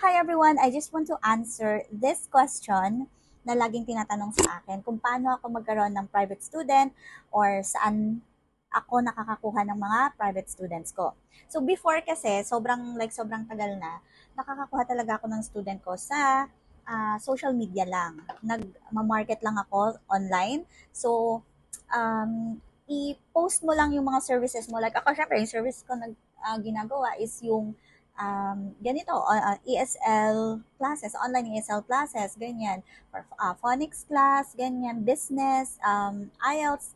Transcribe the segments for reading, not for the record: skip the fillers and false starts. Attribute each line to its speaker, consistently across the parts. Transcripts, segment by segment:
Speaker 1: Hi everyone, I just want to answer this question na laging tinatanong sa akin kung paano ako magkaroon ng private student or saan ako nakakakuha ng mga private students ko. So before kasi, sobrang tagal na, nakakakuha talaga ako ng student ko sa social media lang. Nag-market lang ako online. So, i-post mo lang yung mga services mo. Like ako, syempre, yung service ko ginagawa is yung ganito, ESL classes, online ESL classes, ganyan. For phonics class, ganyan, business, IELTS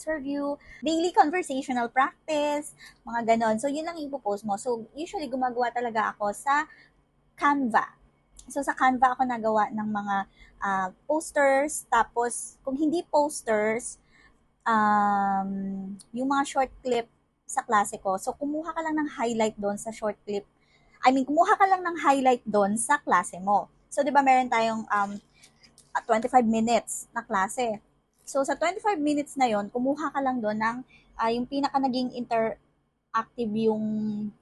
Speaker 1: review, daily conversational practice, mga ganon. So, yun lang ipopost mo. So, usually, gumagawa talaga ako sa Canva. So, sa Canva ako nagawa ng mga posters. Tapos, kung hindi posters, yung mga short clip sa klase ko. So, kumuha ka lang ng highlight doon sa short clip. Kumuha ka lang ng highlight doon sa klase mo. So, di ba meron tayong 25 minutes na klase. So, sa 25 minutes na yon, kumuha ka lang doon ng yung pinaka naging interactive yung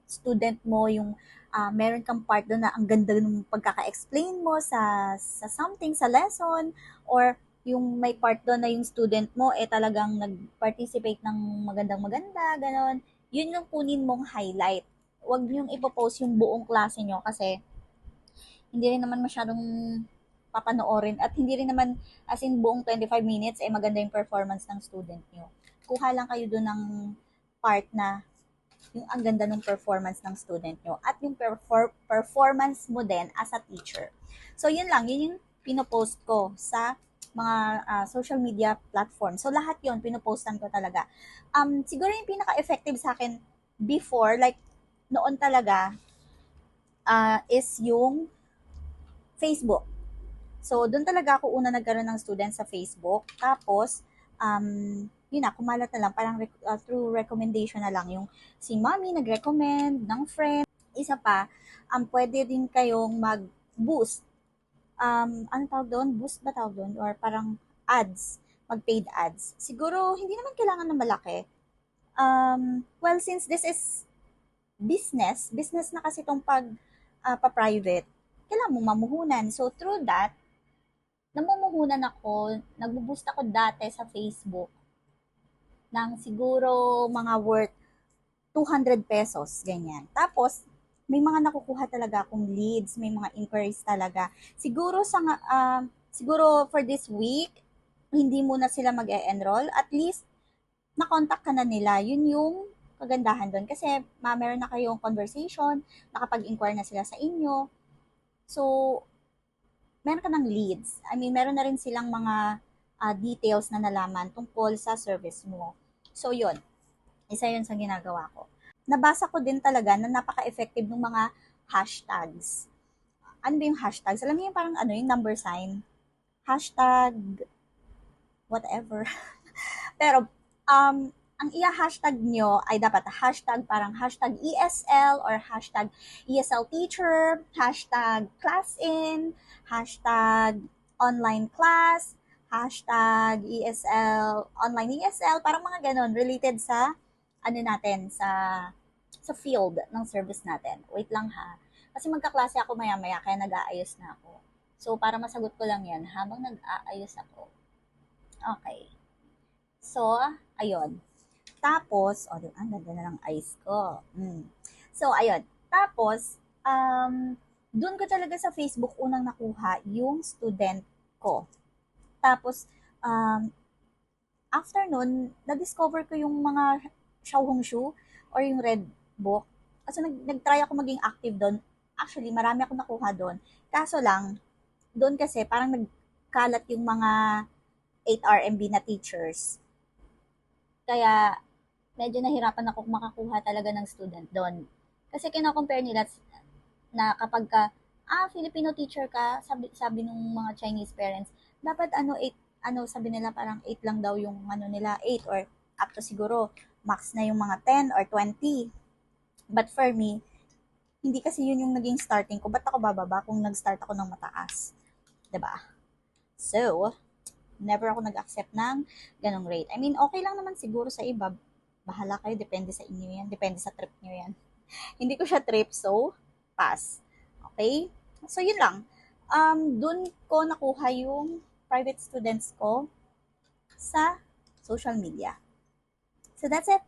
Speaker 1: student mo, yung meron kang part doon na ang ganda ng pagkaka-explain mo sa something, sa lesson, or yung may part doon na yung student mo talagang nag-participate ng magandang-maganda, ganon. Yun yung kunin mong highlight. Huwag yung ipopost yung buong klase nyo kasi hindi rin naman masyadong papanoorin at hindi rin naman as in buong 25 minutes maganda yung performance ng student nyo. Kuha lang kayo doon ng part na yung ang ganda ng performance ng student nyo at yung performance mo din as a teacher. So, yun lang. Yun yung pinopost ko sa mga social media platform. So, lahat yun, pinopostan ko talaga. Siguro yung pinaka-effective sa akin before, like, noon talaga, is yung Facebook. So, doon talaga ako una nagkaroon ng student sa Facebook. Tapos, yun na, kumalat na lang, parang through recommendation na lang. Yung si mommy nag-recommend ng friend. Isa pa, pwede din kayong mag-boost. Ano tawag doon? Boost ba tawag doon? Or parang ads, mag-paid ads. Siguro, hindi naman kailangan na malaki. Well, since this is business na kasi itong pa-private, kailangan mo mamuhunan. So, through that, namumuhunan ako, nagbo-boost ako dati sa Facebook ng siguro mga worth 200 pesos, ganyan. Tapos, may mga nakukuha talaga akong leads, may mga inquiries talaga. Siguro for this week, hindi muna sila mag-e-enroll. At least, na-contact ka na nila. Yun yung kagandahan doon. Kasi, meron na kayong conversation, nakapag-inquire na sila sa inyo. So, meron ka ng leads. Meron na rin silang mga details na nalaman tungkol sa service mo. So, yun. Isa yun sa ginagawa ko. Nabasa ko din talaga na napaka-effective ng mga hashtags. Ano ba yung hashtags? Alam niyo yung parang yung number sign? Hashtag whatever. Pero, ang hashtag nyo ay dapat hashtag ESL or hashtag ESL teacher, hashtag class in, hashtag online class, hashtag ESL, online ESL, parang mga ganon, related sa, sa field ng service natin. Wait lang ha. Kasi magkaklase ako maya-maya, kaya nag-aayos na ako. So, para masagot ko lang yan habang nag-aayos ako. Okay. So, ayun. Tapos, ang ganda na ng eyes ko. So, ayun. Tapos, doon ko talaga sa Facebook unang nakuha yung student ko. Tapos, after nun, na-discover ko yung mga Xiaohongshu or yung Red Book. Kasi nag-try ako maging active doon. Actually, marami ako nakuha doon. Kaso lang, doon kasi parang nagkalat yung mga 8 RMB na teachers. Kaya, medyo nahirapan ako makakuha talaga ng student doon. Kasi kino-compare nila na kapag ka, Filipino teacher ka, sabi nung mga Chinese parents, dapat 8, sabi nila parang 8 lang daw yung nila, 8 or up to siguro, max na yung mga 10 or 20. But for me, hindi kasi yun yung naging starting ko. Ba't ako bababa kung nag-start ako ng mataas? 'Di ba? So, never ako nag-accept ng ganong rate. Okay lang naman siguro sa iba. Bahala kayo, depende sa inyo yan. Depende sa trip nyo yan. Hindi ko siya trip, so, pass. Okay? So, yun lang. Dun ko nakuha yung private students ko sa social media. So, that's it.